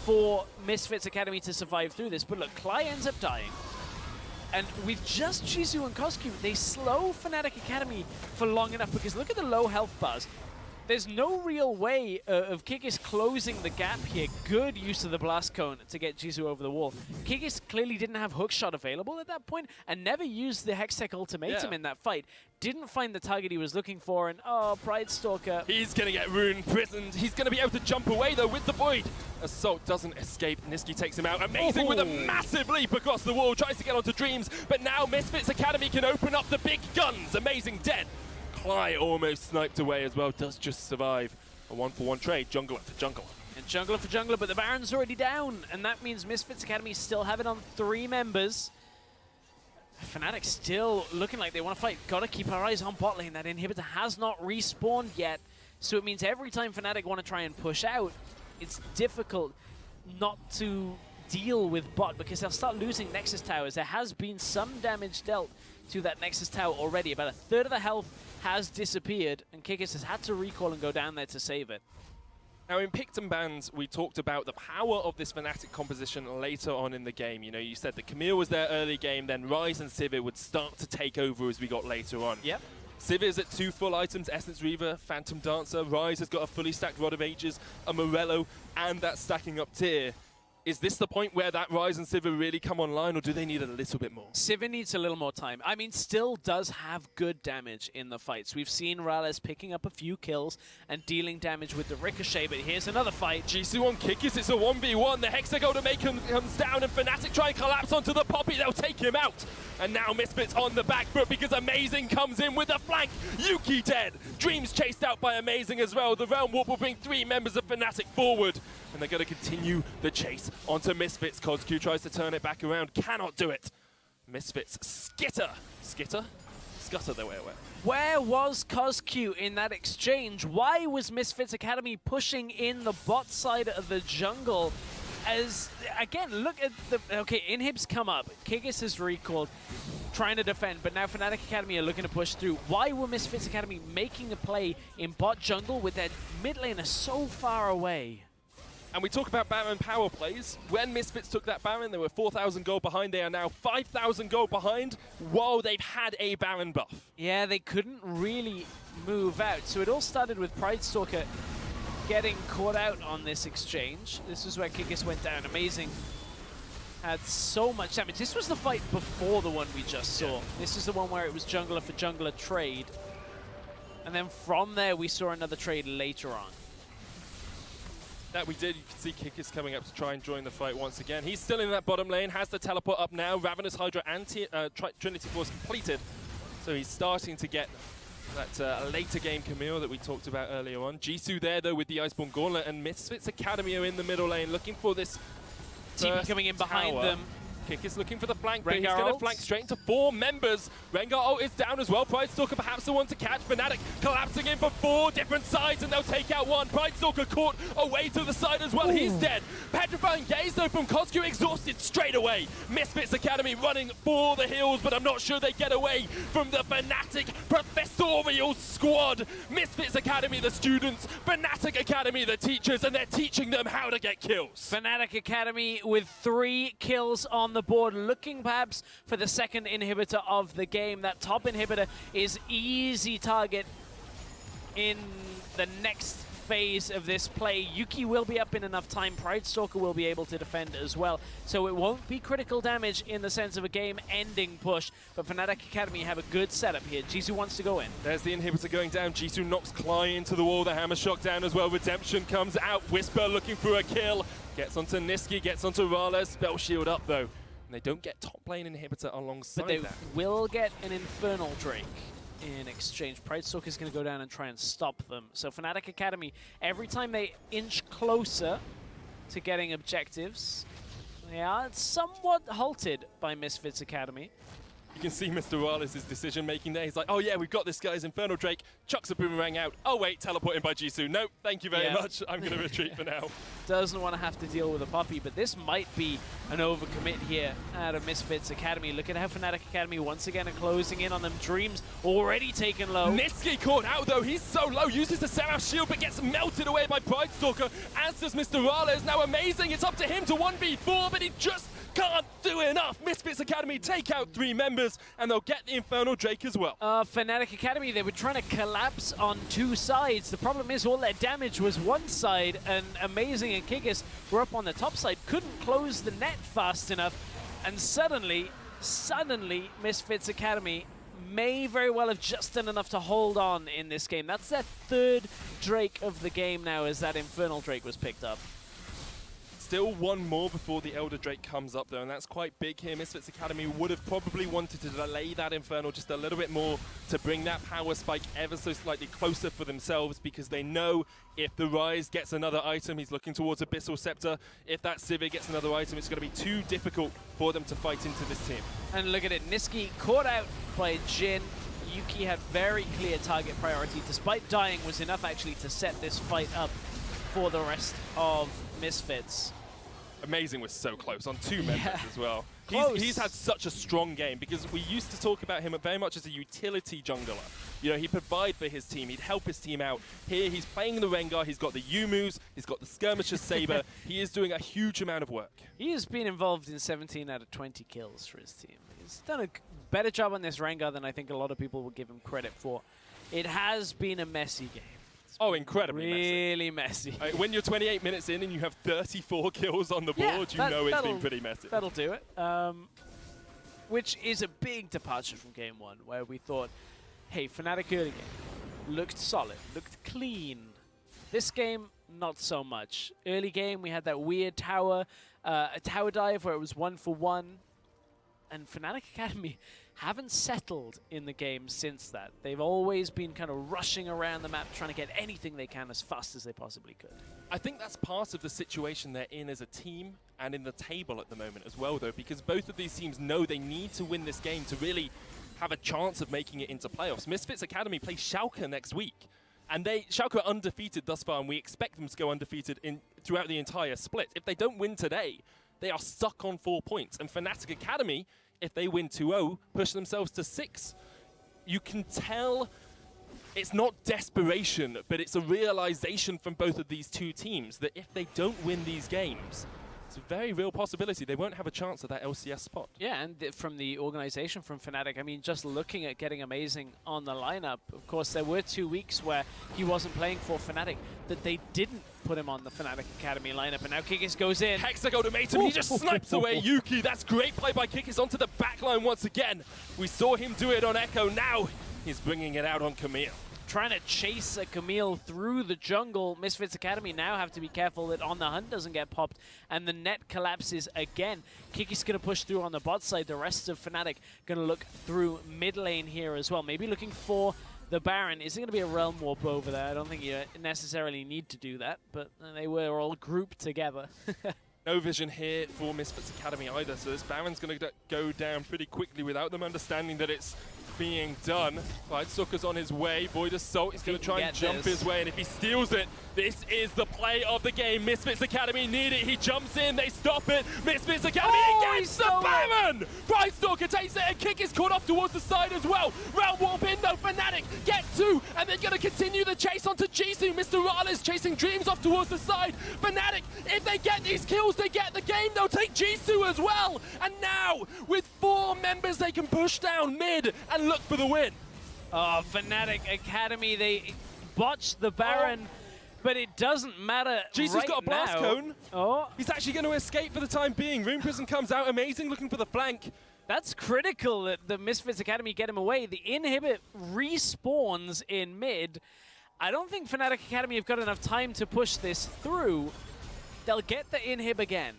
for Misfits Academy to survive through this. But look, Klai ends up dying. And with just Jisoo and Koskyu, they slow Fnatic Academy for long enough because look at the low health bars. There's no real way of Kikis closing the gap here. Good use of the Blast Cone to get Jisoo over the wall. Kikis clearly didn't have Hookshot available at that point and never used the Hextech Ultimatum in that fight. Didn't find the target he was looking for, and oh, Pride Stalker. He's going to get Rune prisoned. He's going to be able to jump away, though, with the Void. Assault doesn't escape. Niski takes him out. Amazing with a massive leap across the wall. Tries to get onto Dreams, but now Misfits Academy can open up the big guns. Amazing dead. Klai almost sniped away as well, does just survive. A 1-for-1 trade, jungler for jungler. And jungler for jungler, but the Baron's already down, and that means Misfits Academy still have it on 3 members. Fnatic still looking like they want to fight. Gotta keep our eyes on bot lane. That inhibitor has not respawned yet, so it means every time Fnatic want to try and push out, it's difficult not to deal with bot because they'll start losing Nexus towers. There has been some damage dealt to that Nexus tower already. About a third of the health has disappeared, and Kikis has had to recall and go down there to save it. Now, in picked and bans, we talked about the power of this Fnatic composition later on in the game. You know, you said that Camille was there early game, then Ryze and Sivir would start to take over as we got later on. Yep. Sivir's at 2 full items, Essence Reaver, Phantom Dancer. Ryze has got a fully stacked Rod of Ages, a Morello, and that stacking up tier. Is this the point where that Ryze and Sivir really come online, or do they need a little bit more? Sivir needs a little more time. I mean, still does have good damage in the fights. We've seen Rales picking up a few kills and dealing damage with the Ricochet, but here's another fight. Jisoo on Kikis, it's a 1v1. The Hexagon comes down, and Fnatic try and collapse onto the Poppy. They'll take him out. And now Misfits on the back foot because Amazing comes in with a flank. Yuki dead. Dreams chased out by Amazing as well. The Realm Warp will bring 3 members of Fnatic forward. And they're going to continue the chase onto Misfits. Koskyu tries to turn it back around. Cannot do it. Misfits skitter their way away. Where was Koskyu in that exchange? Why was Misfits Academy pushing in the bot side of the jungle? As, again, look at the... Okay, inhibs come up. Kikis is recalled, trying to defend, but now Fnatic Academy are looking to push through. Why were Misfits Academy making a play in bot jungle with their mid laner so far away? And we talk about Baron power plays. When Misfits took that Baron, they were 4,000 gold behind. They are now 5,000 gold behind while they've had a Baron buff. Yeah, they couldn't really move out. So it all started with Pride Stalker getting caught out on this exchange. This is where Kikis went down. Amazing. Had so much damage. This was the fight before the one we just saw. This is the one where it was jungler for jungler trade. And then from there, we saw another trade later on. That we did. You can see Kikis coming up to try and join the fight once again. He's still in that bottom lane, has the teleport up now. Ravenous Hydra and Trinity Force completed. So he's starting to get that later game Camille that we talked about earlier on. Jisoo there, though, with the Iceborne Gauntlet, and Misfits Academy are in the middle lane looking for this TP coming in behind them. Kick is looking for the flank, but he's Rengar going to ult. flank straight into 4 members. Rengar ult is down as well. Pride Stalker perhaps the one to catch. Fnatic collapsing in for 4 different sides, and they'll take out one. Pride Stalker caught away to the side as well. Ooh. He's dead. Petrifying Gaze, though, from Koskyu, exhausted straight away. Misfits Academy running for the hills, but I'm not sure they get away from the Fnatic professorial squad. Misfits Academy, the students. Fnatic Academy, the teachers, and they're teaching them how to get kills. Fnatic Academy with 3 kills on the board, looking perhaps for the second inhibitor of the game. That top inhibitor is easy target in the next phase of this play. Yuki will be up in enough time. Pride Stalker will be able to defend as well. So it won't be critical damage in the sense of a game-ending push, but Fnatic Academy have a good setup here. Jisoo wants to go in. There's the inhibitor going down. Jisoo knocks Klai into the wall. The hammer shock down as well. Redemption comes out. Whisper looking for a kill. Gets onto Niski, gets onto Rales. Spell shield up, though. And they don't get top lane inhibitor alongside but they that. will get an Infernal Drake in exchange. Pride Stalker is going to go down and try and stop them. So Fnatic Academy, every time they inch closer to getting objectives, they are somewhat halted by Misfits Academy. You can see Mr. Rales' decision making there. He's like, oh yeah, we've got this guy's Infernal Drake, chucks a boomerang out. Oh wait, teleporting by Jisoo. Nope, thank you very much. I'm going to retreat for now. Doesn't want to have to deal with a puppy, but this might be an overcommit here out of Misfits Academy. Look at how Fnatic Academy once again are closing in on them. Dreams already taken low. Nisqy caught out though, he's so low, uses the Seraph shield but gets melted away by Bridestalker, as does Mr. Rales. Now amazing, it's up to him to 1v4, but he just can't do enough. Misfits Academy take out 3 members, and they'll get the Infernal Drake as well. Fnatic Academy, they were trying to collapse on 2 sides. The problem is all their damage was one side, and Amazing and Kikis were up on the top side, couldn't close the net fast enough, and suddenly, Misfits Academy may very well have just done enough to hold on in this game. That's their 3rd Drake of the game now, as that Infernal Drake was picked up. Still one more before the Elder Drake comes up though, and that's quite big here. Misfits Academy would have probably wanted to delay that Infernal just a little bit more to bring that power spike ever so slightly closer for themselves, because they know if the Rise gets another item, he's looking towards Abyssal Scepter. If that Sivir gets another item, it's going to be too difficult for them to fight into this team. And look at it, Nisqy caught out by Jhin. Yuki had very clear target priority. Despite dying, was enough actually to set this fight up for the rest of Misfits. Amazing was so close on 2 members as well. He's had such a strong game, because we used to talk about him very much as a utility jungler. You know, he'd provide for his team, he'd help his team out. Here he's playing the Rengar, he's got the U moves, he's got the Skirmisher's Saber. He is doing a huge amount of work. He has been involved in 17 out of 20 kills for his team. He's done a better job on this Rengar than I think a lot of people will give him credit for. It has been a messy game. Oh, incredibly really messy. When you're 28 minutes in and you have 34 kills on the board, you know it's been pretty messy. That'll do it. Which is a big departure from game 1, where we thought, hey, Fnatic early game looked solid, looked clean. This game, not so much. Early game, we had that weird tower, a tower dive where it was 1-for-1. And Fnatic Academy haven't settled in the game since that. They've always been kind of rushing around the map, trying to get anything they can as fast as they possibly could. I think that's part of the situation they're in as a team and in the table at the moment as well, though, because both of these teams know they need to win this game to really have a chance of making it into playoffs. Misfits Academy play Schalke next week, and Schalke are undefeated thus far, and we expect them to go undefeated throughout the entire split. If they don't win today, they are stuck on 4 points, and Fnatic Academy, if they win 2-0, push themselves to 6. You can tell it's not desperation, but it's a realization from both of these 2 teams that if they don't win these games, it's a very real possibility they won't have a chance at that LCS spot. Yeah, and from the organization, from Fnatic, I mean, just looking at getting Amazing on the lineup, of course, there were 2 weeks where he wasn't playing for Fnatic, that they didn't put him on the Fnatic Academy lineup, and now Kikis goes in. Hexa ultimatum, he just snipes away Yuki. That's great play by Kikis onto the backline once again. We saw him do it on Echo, now he's bringing it out on Camille. Trying to chase a Camille through the jungle. Misfits Academy now have to be careful that On the Hunt doesn't get popped, and the net collapses again. Kiki's going to push through on the bot side. The rest of Fnatic going to look through mid lane here as well. Maybe looking for the Baron. Is it going to be a Realm Warp over there? I don't think you necessarily need to do that, but they were all grouped together. No vision here for Misfits Academy either, so this Baron's going to go down pretty quickly without them understanding that it's being done. Bridestalker's on his way. Void Assault is going to try and jump his way, and if he steals it, this is the play of the game. Misfits Academy need it. He jumps in, they stop it. Misfits Academy gets the Baron! Bridestalker takes it, and Kick is caught off towards the side as well. Round warp in though, Fnatic get 2, and they're going to continue the chase onto Jisoo. Mr. Rales chasing Dreams off towards the side. Fnatic, if they get these kills, they get the game. They'll take Jisoo as well. And now, with 4 members, they can push down mid and look for the win. Oh, Fnatic Academy, they botched the Baron, but it doesn't matter. Jisoo's got a blast cone. Oh, he's actually going to escape for the time being. Rune Prison comes out, Amazing looking for the flank. That's critical that the Misfits Academy get him away. The inhibit respawns in mid. I don't think Fnatic Academy have got enough time to push this through. They'll get the inhib again.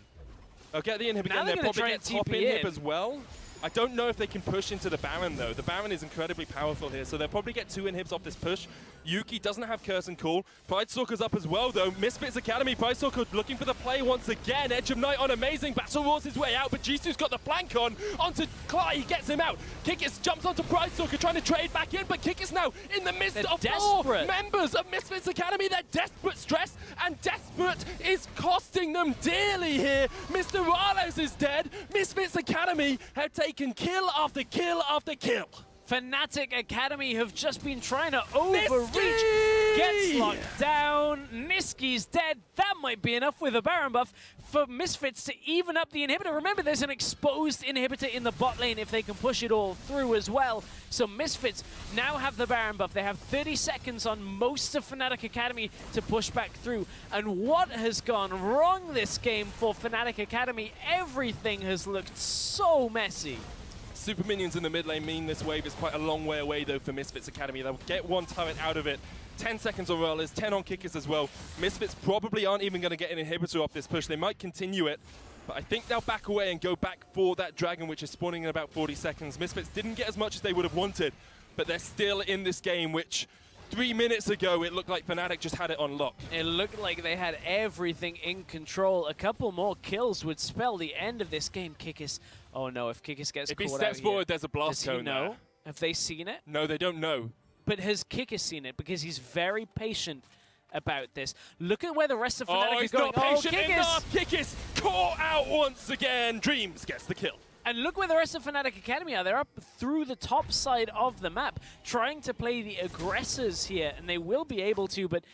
They'll get the inhib again. They'll probably get top inhib as well. I don't know if they can push into the Baron, though. The Baron is incredibly powerful here, so they'll probably get 2 inhibs off this push. Yuki doesn't have Curse and Call. Pridestalker's up as well, though. Misfits Academy, Pridestalker looking for the play once again. Edge of Night on amazing. Battle roars his way out, but Jisoo's got the flank on. Onto Cly, he gets him out. Kikis jumps onto Pridestalker, trying to trade back in, but Kikis now in the midst of 4 members of Misfits Academy. They're desperate, Stress, and desperate is costing them dearly here. Mr. Rales is dead. Misfits Academy have taken kill after kill after kill. Fnatic Academy have just been trying to overreach. Gets locked down. Niski's dead. That might be enough with a Baron buff for Misfits to even up the inhibitor. Remember, there's an exposed inhibitor in the bot lane if they can push it all through as well. So Misfits now have the Baron buff. They have 30 seconds on most of Fnatic Academy to push back through. And what has gone wrong this game for Fnatic Academy? Everything has looked so messy. Super minions in the mid lane mean this wave is quite a long way away, though, for Misfits Academy. They'll get 1 turret out of it. 10 seconds on Rollers, 10 on Kickers as well. Misfits probably aren't even going to get an inhibitor off this push. They might continue it, but I think they'll back away and go back for that Dragon, which is spawning in about 40 seconds. Misfits didn't get as much as they would have wanted, but they're still in this game, which 3 minutes ago, it looked like Fnatic just had it on lock. It looked like they had everything in control. A couple more kills would spell the end of this game. Kikis, oh no, if Kikis gets caught out here. If he steps forward, there's a blast cone there. there. Have they seen it? No, they don't know. But has Kikis seen it? Because he's very patient about this. Look at where the rest of Fnatic are going. He's not patient enough. Kikis caught out once again. Dreams gets the kill. And look where the rest of Fnatic Academy are. They're up through the top side of the map, trying to play the aggressors here, and they will be able to, but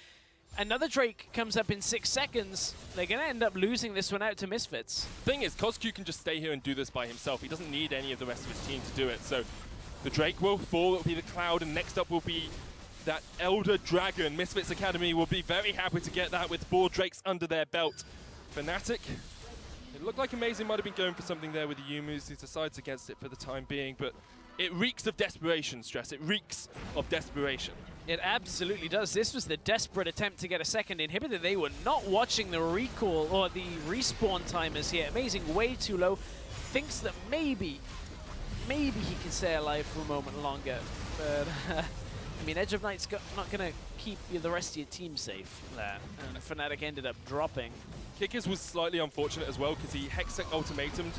another Drake comes up in 6 seconds. They're going to end up losing this one out to Misfits. Thing is, Cosq can just stay here and do this by himself. He doesn't need any of the rest of his team to do it. So the Drake will fall, it'll be the Cloud, and next up will be that Elder Dragon. Misfits Academy will be very happy to get that with 4 Drakes under their belt. Fnatic, it looked like Amazing might have been going for something there with the Yumus. He decides against it for the time being, but it reeks of desperation, Stress. It reeks of desperation. It absolutely does. This was the desperate attempt to get a second inhibitor. They were not watching the recall or the respawn timers here. Amazing way too low. Thinks that maybe he can stay alive for a moment longer. But, I mean, Edge of Night's not going to keep the rest of your team safe there. And Fnatic ended up dropping. Kickers was slightly unfortunate as well because he Hextech ultimatumed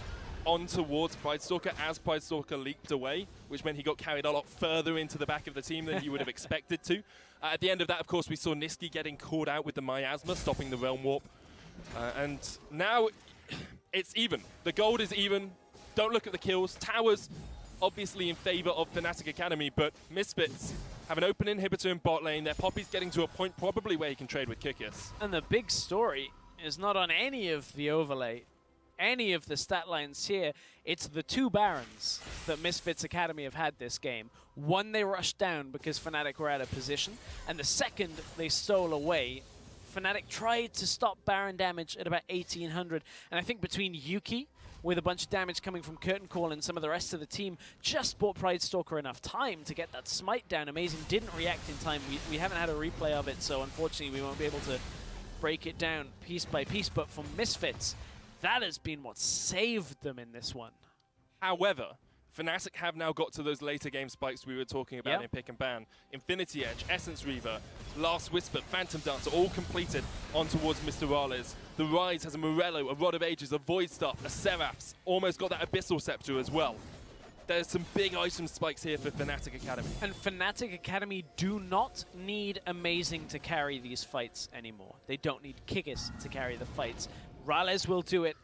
on towards Pridestalker as Pridestalker leaped away, which meant he got carried a lot further into the back of the team than you would have expected to. At the end of that, of course, we saw Niski getting caught out with the Miasma, stopping the Realm Warp. And now it's even. The gold is even. Don't look at the kills. Towers, obviously in favor of Fnatic Academy, but Misfits have an open inhibitor in bot lane. Their Poppy's getting to a point probably where he can trade with Kikis. And the big story is not on any of the overlay, any of the stat lines here. It's the 2 Barons that Misfits Academy have had this game. One they rushed down because Fnatic were out of position, and the second they stole away. Fnatic tried to stop Baron damage at about 1800, and I think between Yuki, with a bunch of damage coming from Curtain Call and some of the rest of the team, just bought Pridestalker enough time to get that smite down. Amazing didn't react in time. We haven't had a replay of it, so unfortunately we won't be able to break it down piece by piece. But for Misfits, that has been what saved them in this one. However, Fnatic have now got to those later game spikes we were talking about in Pick and Ban. Infinity Edge, Essence Reaver, Last Whisper, Phantom Dancer, all completed on towards Mr. Rales. The Rise has a Morello, a Rod of Ages, a Void Staff, a Seraphs, almost got that Abyssal Scepter as well. There's some big item spikes here for Fnatic Academy. And Fnatic Academy do not need Amazing to carry these fights anymore. They don't need Kikis to carry the fights. Rales will do it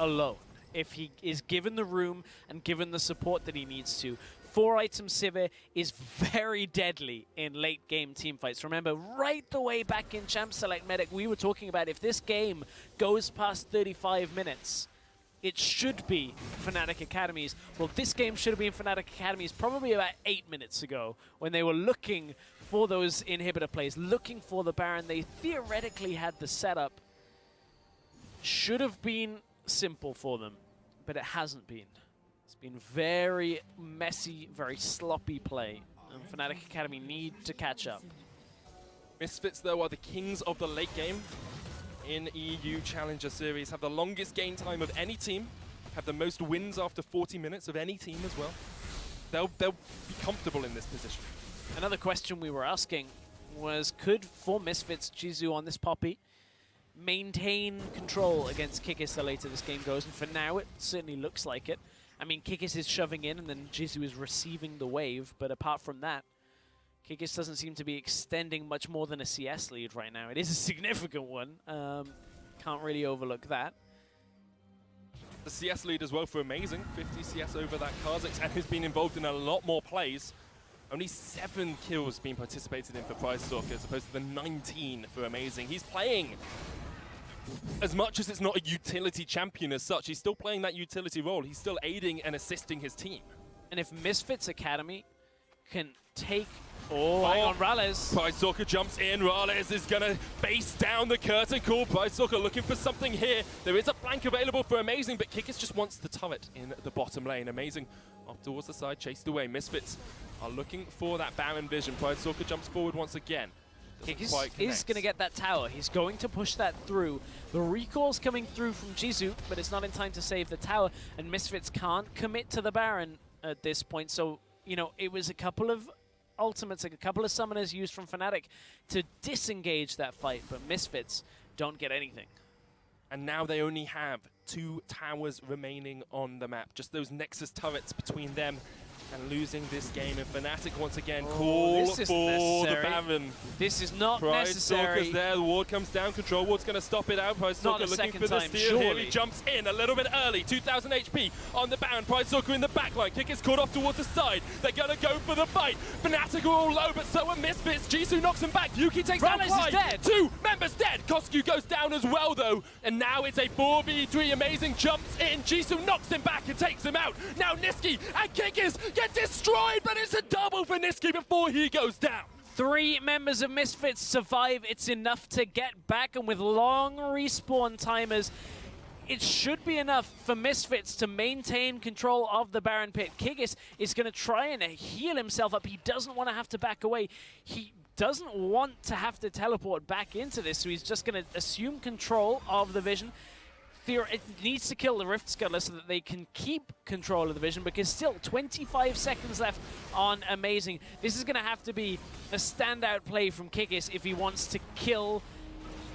alone if he is given the room and given the support that he needs to. 4-item Sivir is very deadly in late game team fights. Remember, right the way back in Champ Select Medic, we were talking about if this game goes past 35 minutes, it should be Fnatic Academy's. Well, this game should have been Fnatic Academy's probably about 8 minutes ago when they were looking for those inhibitor plays, looking for the Baron. They theoretically had the setup. Should have been simple for them, but it hasn't been. It's been very messy, very sloppy play, and Fnatic Academy need to catch up. Misfits, though, are the kings of the late game in EU Challenger Series, have the longest game time of any team, have the most wins after 40 minutes of any team as well. They'll be comfortable in this position. Another question we were asking was, could, for Misfits, G2 on this Poppy maintain control against Kikis the later this game goes? And for now, it certainly looks like it. I mean, Kikis is shoving in, and then G2 is receiving the wave. But apart from that, Kikis doesn't seem to be extending much more than a CS lead right now. It is a significant one. Can't really overlook that. The CS lead as well for Amazing. 50 CS over that Kha'Zix, and who's been involved in a lot more plays. Only 7 kills being participated in for PrizeStalker as opposed to the 19 for Amazing. He's playing, as much as it's not a utility champion as such, he's still playing that utility role. He's still aiding and assisting his team. And if Misfits Academy can take... Oh, hang on, Rales. PrizeStalker jumps in. Rales is going to base down the curtain call. PrizeStalker looking for something here. There is a flank available for Amazing, but Kikis just wants the turret in the bottom lane. Amazing off towards the side, chased away. Misfits are looking for that Baron vision. PrizeStalker jumps forward once again. Kikis is going to get that tower. He's going to push that through. The recall's coming through from G2, but it's not in time to save the tower, and Misfits can't commit to the Baron at this point. So, you know, it was a couple of ultimates, like a couple of summoners used from Fnatic to disengage that fight, but Misfits don't get anything. And now they only have 2 towers remaining on the map. Just those Nexus turrets between them and losing this game. And Fnatic once again call for the Baron. This is not necessary. PrizeStalker's there, the ward comes down, control ward's going to stop it out. PrizeStalker looking for the steal here, he jumps in a little bit early, 2,000 HP on the Baron. PrizeStalker in the backline, Kick is caught off towards the side, they're going to go for the fight. Fnatic are all low, but so are Misfits. Jisoo knocks him back, Yuki takes out Clyde. Dead. 2 members dead, Kosku goes down as well though, and now it's a 4v3, Amazing jumps in, Jisoo knocks him back and takes him out. Now Niski and Kikis get destroyed, but it's a double for Niski before he goes down. 3 members of Misfits survive. It's enough to get back, and with long respawn timers, it should be enough for Misfits to maintain control of the Baron pit. Kikis is going to try and heal himself up. He doesn't want to have to back away. He doesn't want to have to teleport back into this, so he's just going to assume control of the vision. It needs to kill the Rift Scuttler so that they can keep control of the vision, because still 25 seconds left on Amazing. This is going to have to be a standout play from Kikis if he wants to kill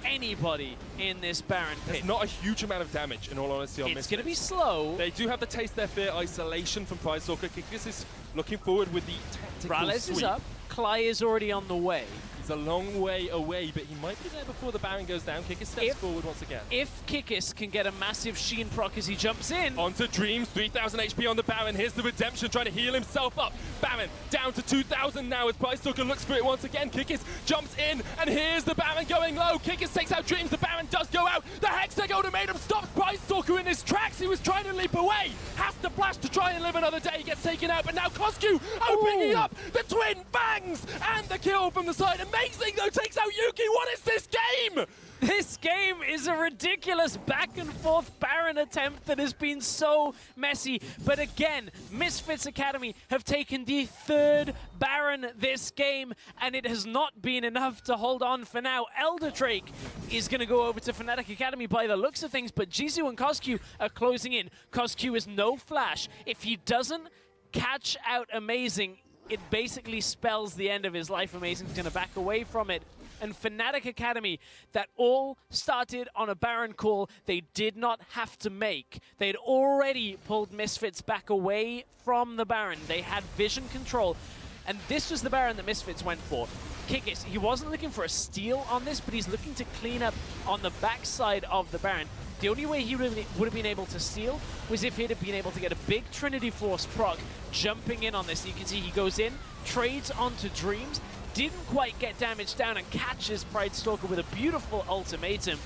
anybody in this Baron pit. There's not a huge amount of damage, in all honesty, on Misfits. It's going to be slow. They do have the Taste Their Fear isolation from PrizeStalker. Kikis is looking forward with the tactical Rales sweep. is up. Cly is already on the way. He's a long way away, but he might be there before the Baron goes down. Kikis steps forward once again. If Kikis can get a massive Sheen proc as he jumps in. Onto Dreams, 3,000 HP on the Baron. Here's the redemption, trying to heal himself up. Baron down to 2,000 now as PrizeStalker looks for it once again. Kikis jumps in, and here's the Baron going low. Kikis takes out Dreams, the Baron does go out. The Hextech ultimatum stops PrizeStalker in his tracks. He was trying to leap away. Has to flash to try and live another day. He gets taken out, but now Kosku opening up the twin bangs and the kill from the side. Amazing though, takes out Yuki. What is this game? This game is a ridiculous back and forth Baron attempt that has been so messy. But again, Misfits Academy have taken the 3rd Baron this game, and it has not been enough to hold on for now. Elder Drake is going to go over to Fnatic Academy by the looks of things, but Jisoo and Kosku are closing in. Kosku is no flash. If he doesn't catch out Amazing, it basically spells the end of his life. Amazing's going to back away from it. And Fnatic Academy, that all started on a Baron call they did not have to make. They had already pulled Misfits back away from the Baron. They had vision control. And this was the Baron that Misfits went for. Kikis, he wasn't looking for a steal on this, but he's looking to clean up on the backside of the Baron. The only way he would have been able to steal was if he'd have been able to get a big Trinity Force proc jumping in on this. You can see he goes in, trades onto Dreams, didn't quite get damage down, and catches PrizeStalker with a beautiful ultimatum.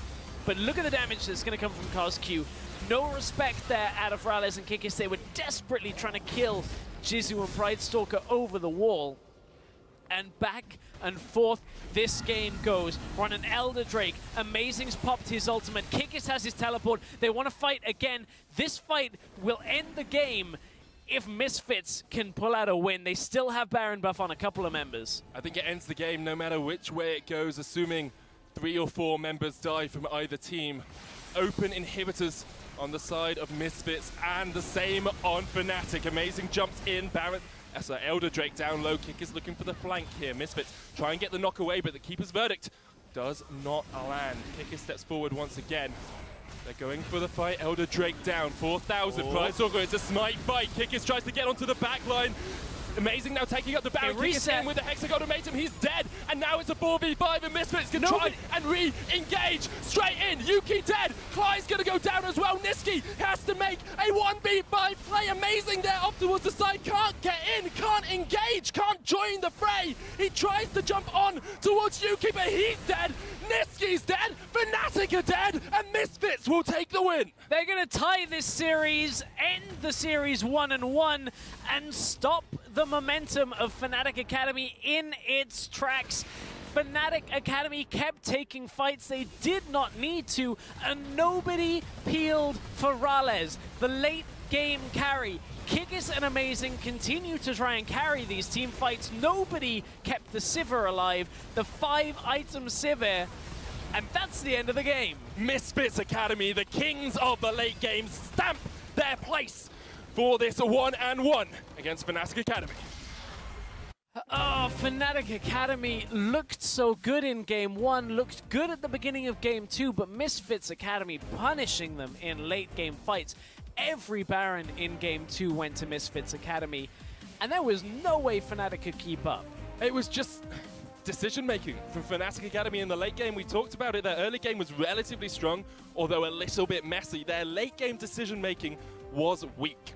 But look at the damage that's going to come from Kosku. No respect there out of Rales and Kikis. They were desperately trying to kill Jisoo and PrizeStalker over the wall. And back and forth this game goes. We're on an Elder Drake. Amazing's popped his ultimate. Kikis has his teleport. They want to fight again. This fight will end the game if Misfits can pull out a win. They still have Baron buff on a couple of members. I think it ends the game no matter which way it goes, assuming 3 or 4 members die from either team. Open inhibitors on the side of Misfits, and the same on Fnatic. Amazing jumps in, Baron. Elder Drake down low, Kick is looking for the flank here. Misfits try and get the knock away, but the keeper's verdict does not land. Kick steps forward once again. They're going for the fight. Elder Drake down, 4,000. Pride it's a smite fight. Kickis tries to get onto the back line. Amazing now taking up the Baron. Kickis in with the Hexagon Ultimatum. He's dead. And now it's a 4v5 and Misfits can try and re-engage. Straight in. Yuki dead. Clyde's going to go down as well. Niski has to make a 1v5 play. Amazing there off towards the side. Can't get in. Can't engage. Can't join the fray. He tries to jump on towards Yuki, but he's dead. Niski's dead. Fnatic are dead. And Misfits will take the win. They're going to tie this series, end the series 1-1, and stop the momentum of Fnatic Academy in its tracks. Fnatic Academy kept taking fights they did not need to, and nobody peeled for Rales, the late game carry. Kickis and Amazing continue to try and carry these team fights. Nobody kept the Sivir alive, the 5-item Sivir, and that's the end of the game. Misfits Academy, the kings of the late game, stamp their place for this 1-1 against Fnatic Academy. Oh, Fnatic Academy looked so good in Game 1, looked good at the beginning of Game 2, but Misfits Academy punishing them in late game fights. Every Baron in Game 2 went to Misfits Academy, and there was no way Fnatic could keep up. It was just decision-making from Fnatic Academy in the late game. We talked about it. Their early game was relatively strong, although a little bit messy. Their late game decision-making was weak.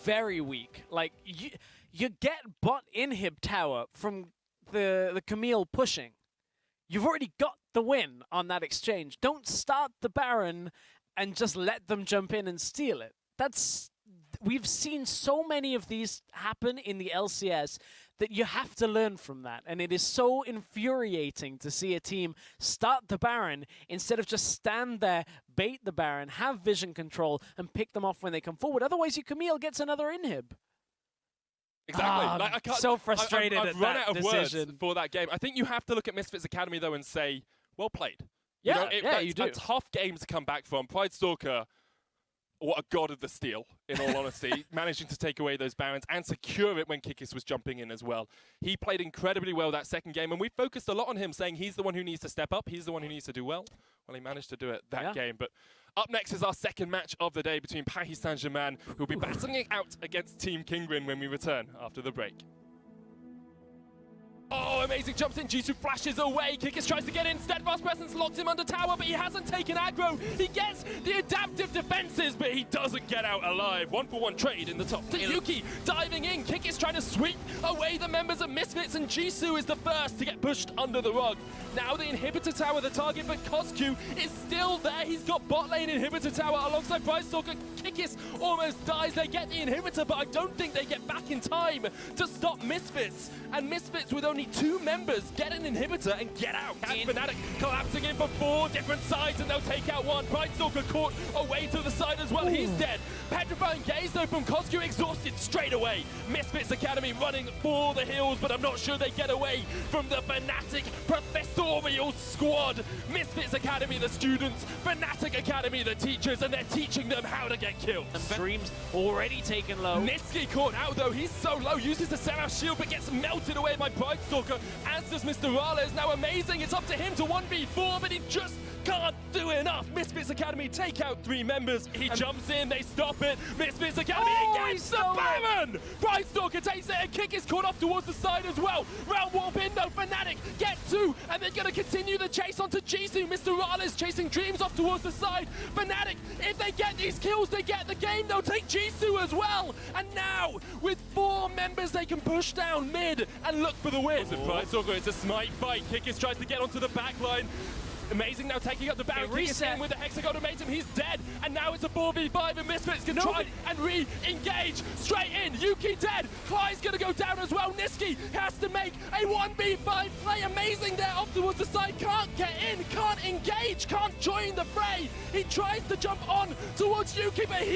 Very weak. Like, you get bot inhib tower from the Camille pushing. You've already got the win on that exchange. Don't start the Baron and just let them jump in and steal it. We've seen so many of these happen in the LCS that you have to learn from that. And it is so infuriating to see a team start the Baron instead of just stand there, bait the Baron, have vision control, and pick them off when they come forward. Otherwise, your Camille gets another inhib. Exactly. I can't, so frustrated I've at run that out of decision. words for that game. I think you have to look at Misfits Academy, though, and say, well played. Yeah, you do. A tough game to come back from. Pride Stalker, what a god of the steal, in all honesty, managing to take away those Barons and secure it when Kickis was jumping in as well. He played incredibly well that second game, and we focused a lot on him, saying he's the one who needs to step up, he's the one who needs to do well. Well, he managed to do it that game. But up next is our second match of the day between Paris Saint-Germain, who'll be battling it out against Team Kingwin when we return after the break. Oh, Amazing jumps in, G2 flashes away, Kickis tries to get in, Steadfast Presence locks him under tower, but he hasn't taken aggro. He gets the adaptive defenses, but he doesn't get out alive. 1-for-1 trade in the top. To Yuki diving in, Kickis trying to sweep away the members of Misfits, and Jisoo is the first to get pushed under the rug. Now the inhibitor tower, the target, but Kosku is still there. He's got bot lane inhibitor tower alongside Pride Stalker. Kickis almost dies. They get the inhibitor, but I don't think they get back in time to stop Misfits. And Misfits with only 2 members get an inhibitor and get out. And Fnatic collapsing in for 4 different sides, and they'll take out one. Pride Stalker caught away to the side as well. He's dead. Petrifying gaze though from Kosku, exhausted straight away. Misfits Academy running for the hills, but I'm not sure they get away from the Fnatic professorial squad. Misfits Academy, the students. Fnatic Academy, the teachers, and they're teaching them how to get killed. Stream's already taken low. Niski caught out though. He's so low. Uses the Seraph shield, but gets melted away by Pride Stalker. As does Mr. Rales. Now Amazing, it's up to him to 1v4, but he just can't do enough. Misfits Academy take out 3 members. He jumps in, they stop it. Misfits Academy gets the Baron! Pride Stalker takes it, and Kick is caught off towards the side as well. Round warp in though, Fnatic get 2, and they're going to continue the chase onto Jisoo. Mr. Rales chasing Dreams off towards the side. Fnatic, if they get these kills, they get the game. They'll take Jisoo as well. And now, with 4 members, they can push down mid and look for the win. Pride Stalker, it's a smite fight. Kickis tries to get onto the back line. Amazing now taking up the Baron. Reset with the Hexagon Ultimatum. He's dead, and now it's a 4v5, and Misfits can try and re-engage. Straight in, Yuki dead. Clyde's gonna go down as well. Niski has to make a 1v5 play. Amazing there off towards the side. Can't get in, can't engage, can't join the fray. He tries to jump on towards Yuki, but he